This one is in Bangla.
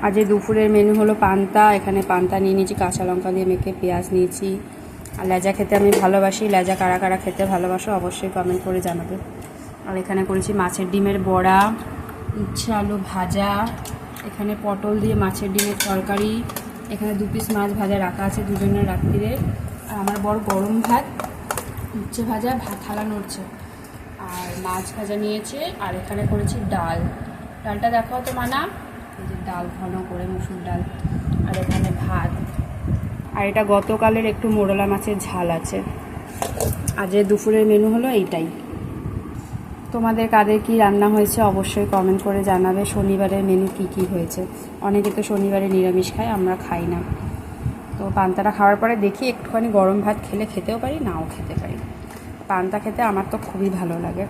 আজ দুপুরের মেনু হলো পান্তা। এখানে পান্তা নিয়ে নিয়েছি, কাঁচা লঙ্কা দিয়ে মেখে, পেঁয়াজ নিয়েছি। আর লেজা খেতে আমি ভালোবাসি। লেজা কারা কারা খেতে ভালোবাসো অবশ্যই কমেন্ট করে জানাবে। আর এখানে করেছি মাছের ডিমের বড়া, উচ্ছে আলু ভাজা, এখানে পটল দিয়ে মাছের ডিমের তরকারি, এখানে 2 পিস মাছ ভাজা রাখা আছে দুজনের রাত্রিরে। আর আমার বড় গরম ভাত, উচ্ছে ভাজা, ভাত থালা নড়ছে, আর মাছ ভাজা নিয়েছে। আর এখানে করেছি ডাল। ডালটা দেখাও তো মানা, এই যে ডাল ঘন করে মুসুর ডাল। আর এখানে ভাত। আর এটা গতকালের একটু মোরলা মাছের ঝাল আছে। আজ দুপুরের মেনু হলো এইটাই। তোমাদের কাদের কি রান্না হয়েছে অবশ্যই কমেন্ট করে জানাবে। শনিবারের মেনু কি কি হয়েছে। অনেকে তো শনিবারে নিরামিষ খায়, আমরা খাই না। তো পান্তাটা খাওয়ার পরে দেখি একটুখানি গরম ভাত খেলে খেতেও পারি, নাও খেতে পারি। পান্তা খেতে আমার তো খুবই ভালো লাগে।